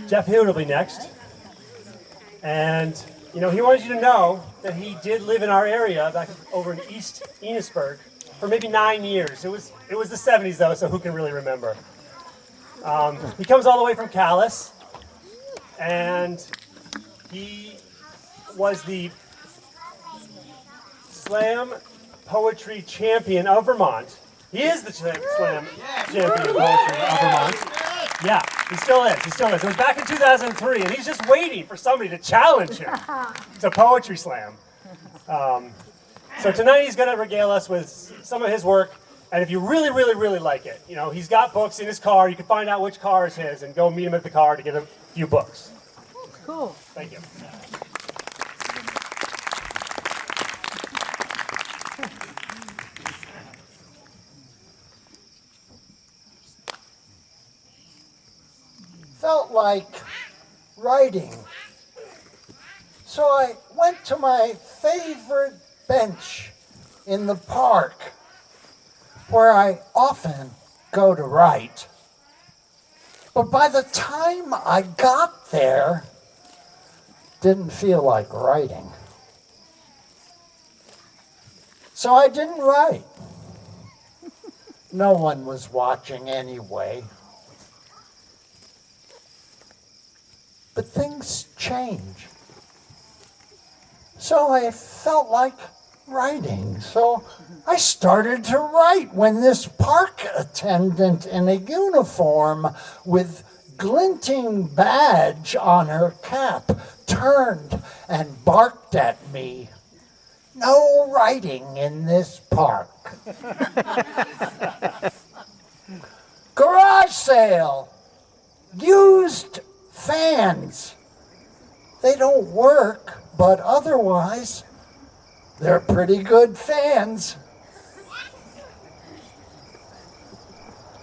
Geof Hewitt will be next. And, you know, he wanted you to know that he did live in our area back over in East Enosburg for maybe 9 years. It was the 70s, though, so who can really remember? He comes all the way from Calais, and he was the slam poetry champion of Vermont. He is the slam champion of poetry of Vermont. Yeah, he still is. He still is. It was back in 2003, and he's just waiting for somebody to challenge him to poetry slam. So tonight he's going to regale us with some of his work, and if you really, really, really like it, you know, he's got books in his car. You can find out which car is his and go meet him at the car to get a few books. Cool. Thank you. Felt like writing. So I went to my favorite bench in the park where I often go to write. But by the time I got there, didn't feel like writing. So I didn't write. No one was watching anyway. But things change. So I felt like writing. So I started to write when this park attendant in a uniform with glinting badge on her cap turned and barked at me. No writing in this park. Garage sale. Used fans. They don't work, but otherwise, they're pretty good fans.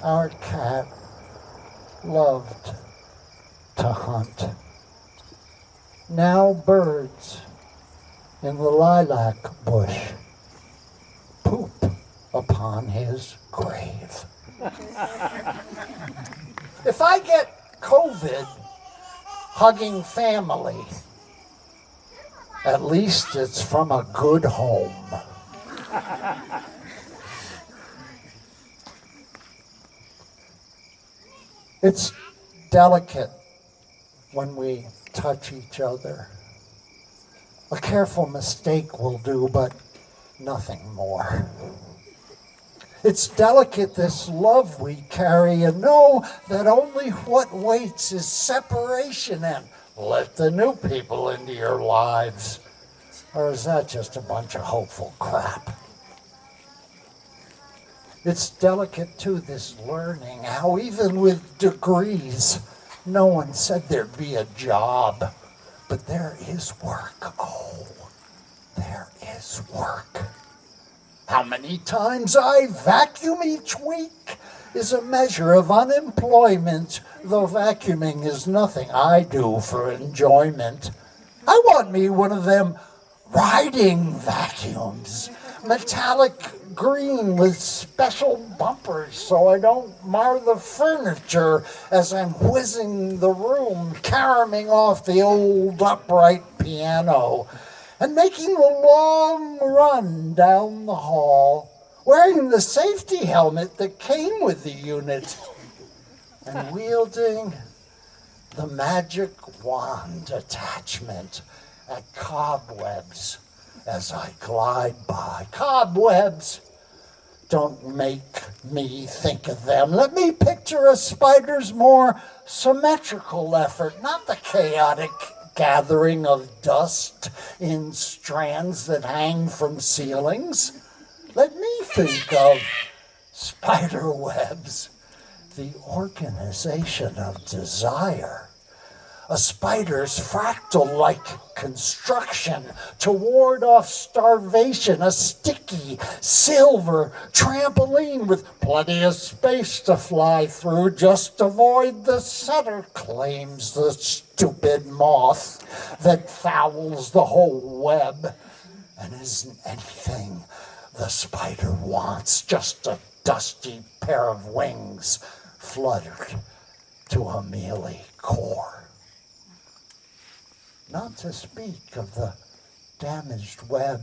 Our cat loved to hunt. Now birds in the lilac bush poop upon his grave. If I get COVID hugging family, at least it's from a good home. It's delicate when we touch each other. A careful mistake will do, but nothing more. It's delicate, this love we carry, and know that only what waits is separation and let the new people into your lives. Or is that just a bunch of hopeful crap? It's delicate, too, this learning, how even with degrees, no one said there'd be a job. But there is work. Oh, there is work. How many times I vacuum each week is a measure of unemployment, though vacuuming is nothing I do for enjoyment. I want me one of them riding vacuums, metallic green with special bumpers so I don't mar the furniture as I'm whizzing the room, caroming off the old upright piano, and making the long run down the hall, wearing the safety helmet that came with the unit, and wielding the magic wand attachment at cobwebs as I glide by. Cobwebs! Don't make me think of them. Let me picture a spider's more symmetrical effort, not the chaotic gathering of dust in strands that hang from ceilings. Let me think of spider webs, the organization of desire. A spider's fractal-like construction to ward off starvation, a sticky silver trampoline with plenty of space to fly through. Just avoid the center, claims the stupid moth that fouls the whole web and isn't anything the spider wants, just a dusty pair of wings fluttered to a mealy core. not to speak of the damaged web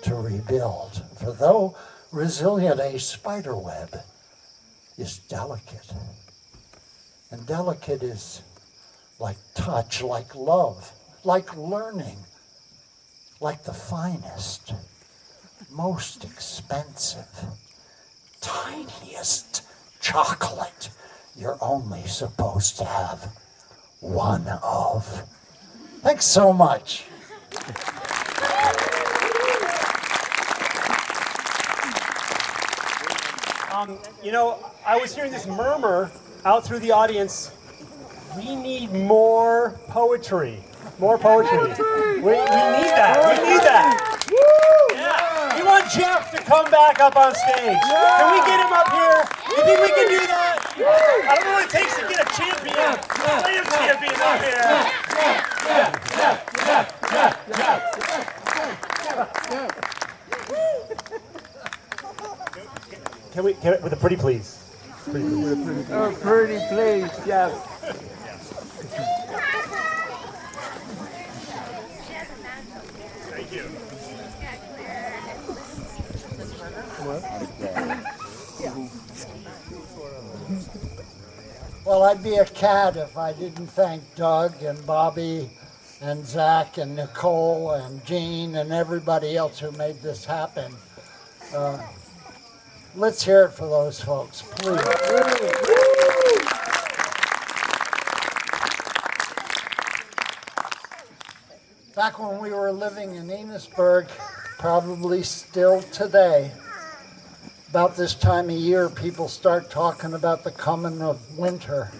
to rebuild. For though resilient, a spider web is delicate. And delicate is like touch, like love, like learning, like the finest, most expensive, tiniest chocolate you're only supposed to have one of. Thanks so much. You know, I was hearing this murmur out through the audience. We need more poetry. More poetry. We need that. We need that. Yeah. We want Geof to come back up on stage. Can we get him up here? You think we can do that? I don't know what it takes to get a champion. Slam champion up here. Can we with a pretty please? Pretty please. Oh, pretty please, yes. Thank you. Well, I'd be a cat if I didn't thank Doug and Bobby and Zach and Nicole and Jean and everybody else who made this happen. Let's hear it for those folks, please. Back when we were living in Enosburg, probably still today, about this time of year, people start talking about the coming of winter.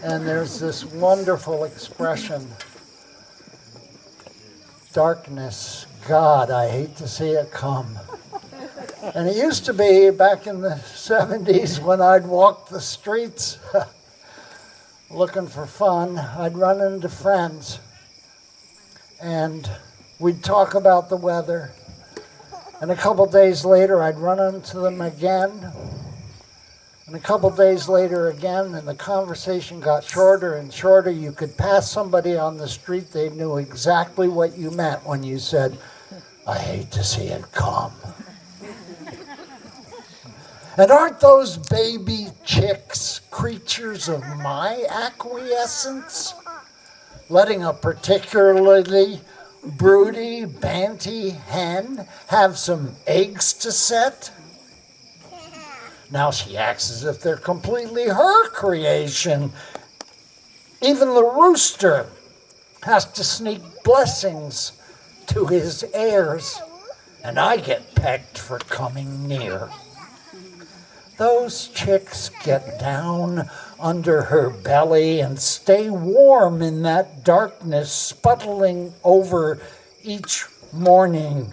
And there's this wonderful expression, darkness, God, I hate to see it come. And it used to be back in the 70s when I'd walk the streets looking for fun, I'd run into friends and we'd talk about the weather. And a couple days later, I'd run into them again. And a couple days later again, and the conversation got shorter and shorter. You could pass somebody on the street, they knew exactly what you meant when you said, I hate to see it come. And aren't those baby chicks creatures of my acquiescence? Letting a particularly broody, banty hen have some eggs to set? Now she acts as if they're completely her creation. Even the rooster has to sneak blessings to his heirs, and I get pecked for coming near. Those chicks get down under her belly and stay warm in that darkness, sputtling over each morning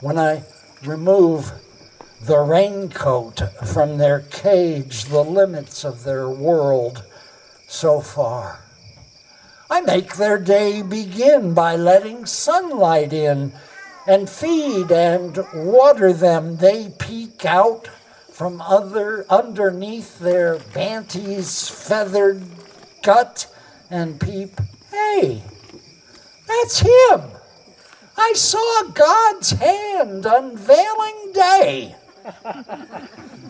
when I remove the raincoat from their cage, the limits of their world so far. I make their day begin by letting sunlight in and feed and water them. They peek out from underneath their banty's feathered gut and peep, hey, that's him. I saw God's hand unveiling day.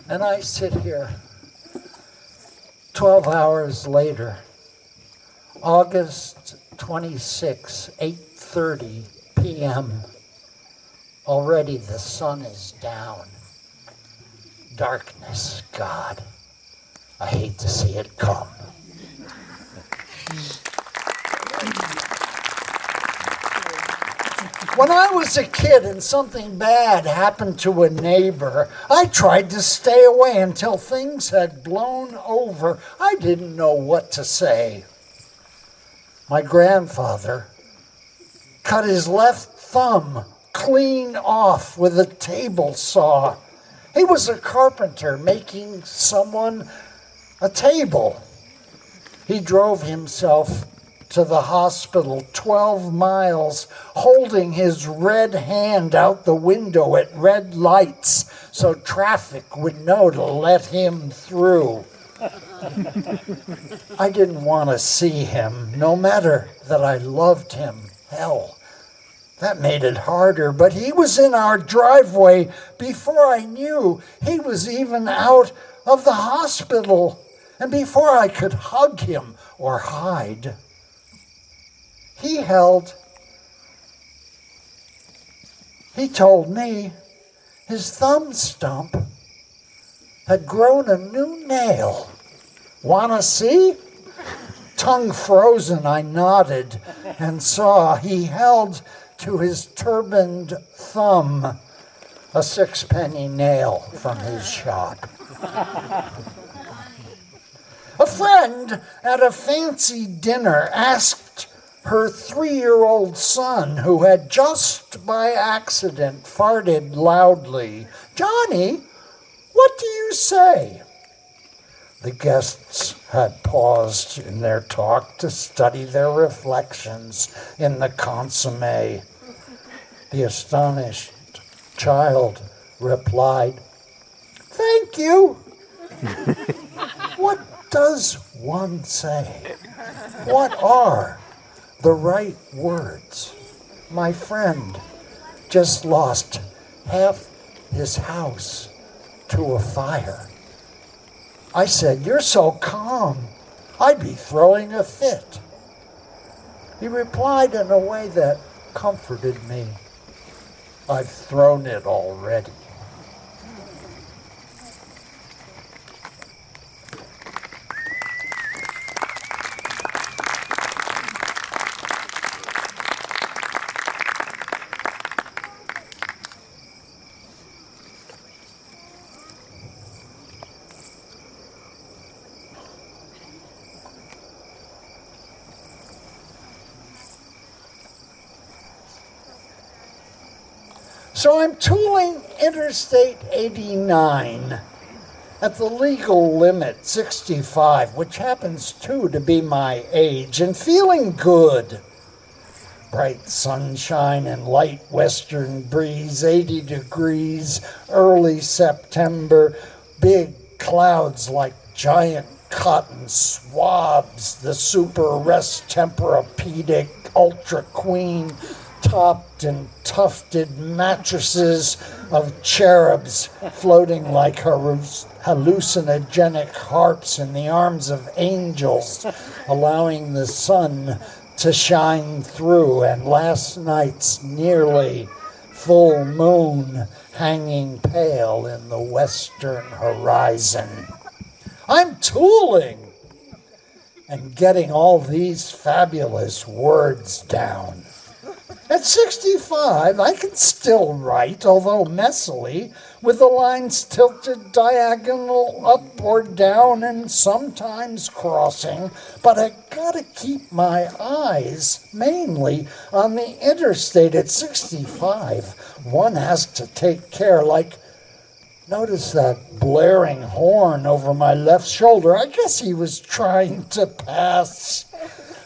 And I sit here 12 hours later, August 26, 8:30 p.m. Already the sun is down. Darkness, God, I hate to see it come. When I was a kid and something bad happened to a neighbor, I tried to stay away until things had blown over. I didn't know what to say. My grandfather cut his left thumb clean off with a table saw. He was a carpenter making someone a table. He drove himself to the hospital 12 miles, holding his red hand out the window at red lights so traffic would know to let him through. I didn't want to see him, no matter that I loved him. Hell, that made it harder, but he was in our driveway before I knew he was even out of the hospital, and before I could hug him or hide. He told me his thumb stump had grown a new nail. Wanna see? Tongue frozen, I nodded and saw he held to his turbaned thumb a sixpenny nail from his shop. A friend at a fancy dinner asked her 3-year-old son, who had just by accident farted loudly, "Johnny, what do you say?" The guests had paused in their talk to study their reflections in the consommé. The astonished child replied, "Thank you." What does one say? What are the right words? My friend just lost half his house to a fire. I said, "You're so calm, I'd be throwing a fit." He replied in a way that comforted me, "I've thrown it already." So I'm tooling Interstate 89 at the legal limit, 65, which happens too to be my age, and feeling good. Bright sunshine and light western breeze, 80 degrees, early September, big clouds like giant cotton swabs, the super res temperapedic ultra queen, topped and tufted mattresses of cherubs floating like hallucinogenic harps in the arms of angels, allowing the sun to shine through, and last night's nearly full moon hanging pale in the western horizon. I'm tooling and getting all these fabulous words down. At 65, I can still write, although messily, with the lines tilted diagonal up or down and sometimes crossing, but I gotta keep my eyes mainly on the interstate. At 65, one has to take care, like, notice that blaring horn over my left shoulder. I guess he was trying to pass.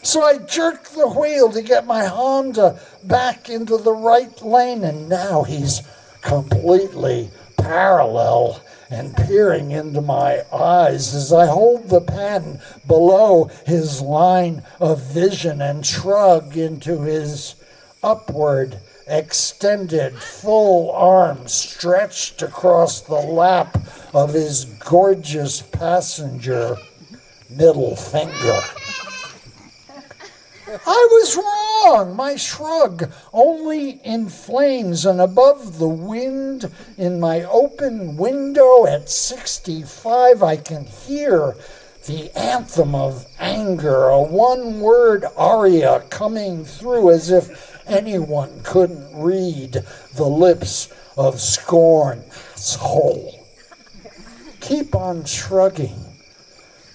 So I jerked the wheel to get my Honda back into the right lane, and now he's completely parallel and peering into my eyes as I hold the pen below his line of vision and shrug into his upward extended full arm stretched across the lap of his gorgeous passenger, middle finger. I was wrong. My shrug only inflames, and above the wind in my open window at 65, I can hear the anthem of anger, a one-word aria coming through as if anyone couldn't read the lips of scorn. Asshole. Keep on shrugging.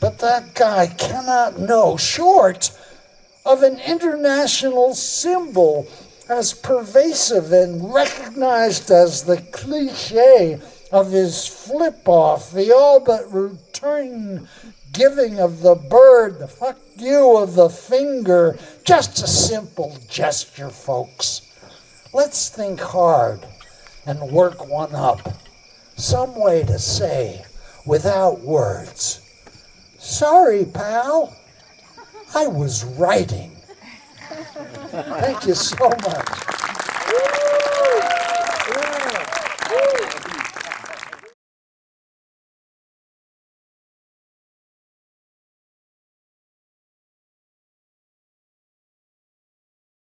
But that guy cannot know, short of an international symbol as pervasive and recognized as the cliche of his flip-off, the all but routine giving of the bird, the fuck you of the finger. Just a simple gesture, folks. Let's think hard and work one up. Some way to say, without words, Sorry, pal. I was writing. Thank you so much.